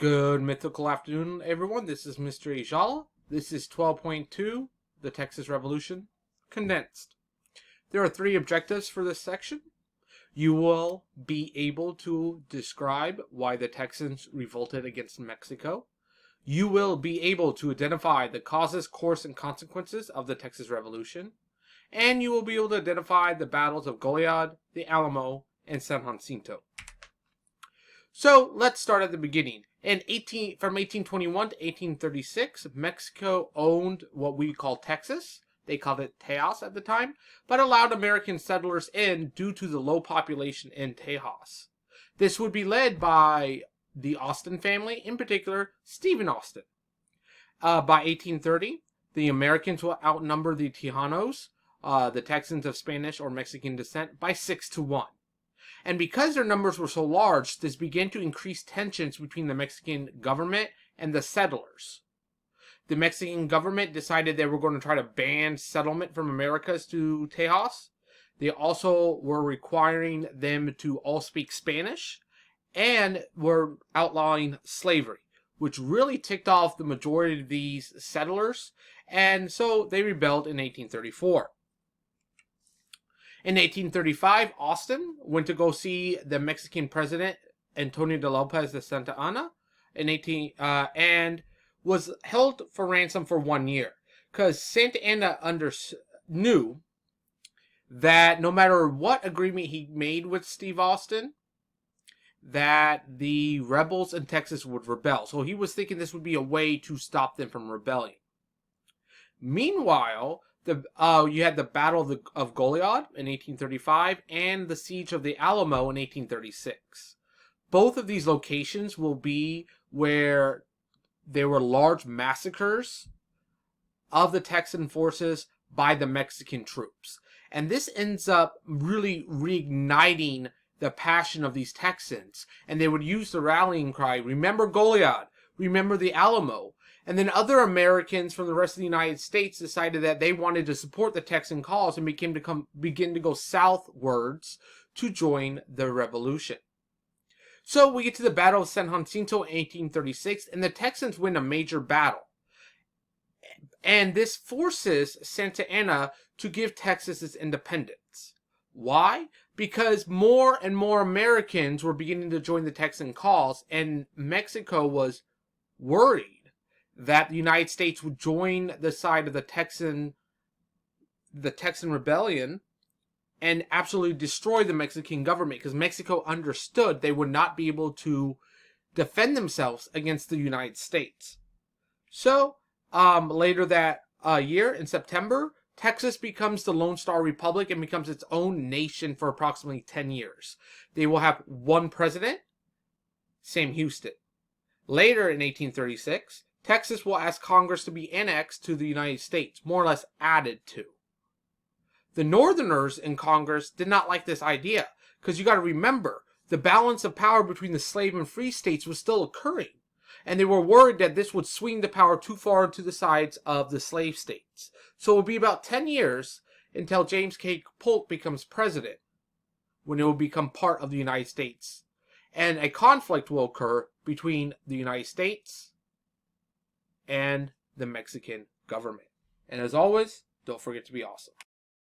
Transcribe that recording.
Good mythical afternoon, everyone. This is Mr. Ayala. This is 12.2, the Texas Revolution, condensed. There are 3 objectives for this section. You will be able to describe why the Texans revolted against Mexico. You will be able to identify the causes, course, and consequences of the Texas Revolution. And you will be able to identify the battles of Goliad, the Alamo, and San Jacinto. So let's start at the beginning. From 1821 to 1836, Mexico owned what we call Texas. They called it Tejas at the time, but allowed American settlers in due to the low population in Tejas. This would be led by the Austin family, in particular, Stephen Austin. By 1830, the Americans will outnumber the Tejanos, the Texans of Spanish or Mexican descent, by 6-1. And because their numbers were so large, this began to increase tensions between the Mexican government and the settlers. The Mexican government decided they were going to try to ban settlement from Americas to Tejas. They also were requiring them to all speak Spanish and were outlawing slavery, which really ticked off the majority of these settlers, and so they rebelled in 1834. In 1835, Austin went to go see the Mexican president, Antonio de Lopez de Santa Anna, and was held for ransom for 1 year. Because Santa Anna knew that no matter what agreement he made with Steve Austin, that the rebels in Texas would rebel. So he was thinking this would be a way to stop them from rebelling. Meanwhile, you had the Battle of Goliad in 1835 and the Siege of the Alamo in 1836. Both of these locations will be where there were large massacres of the Texan forces by the Mexican troops. And this ends up really reigniting the passion of these Texans. And they would use the rallying cry, "Remember Goliad, remember the Alamo." And then other Americans from the rest of the United States decided that they wanted to support the Texan cause and begin to go southwards to join the revolution. So we get to the Battle of San Jacinto in 1836, and the Texans win a major battle. And this forces Santa Anna to give Texas its independence. Why? Because more and more Americans were beginning to join the Texan cause, and Mexico was worried that the United States would join the side of the Texan rebellion and absolutely destroy the Mexican government, because Mexico understood they would not be able to defend themselves against the United States. So, later that year, in September, Texas becomes the Lone Star Republic and becomes its own nation for approximately 10 years. They will have one president, Sam Houston. Later in 1836, Texas will ask Congress to be annexed to the United States, more or less added to. The Northerners in Congress did not like this idea, because you got to remember, the balance of power between the slave and free states was still occurring, and they were worried that this would swing the power too far to the sides of the slave states. So it will be about 10 years until James K. Polk becomes president, when it will become part of the United States. And a conflict will occur between the United States and the Mexican government. And as always, don't forget to be awesome.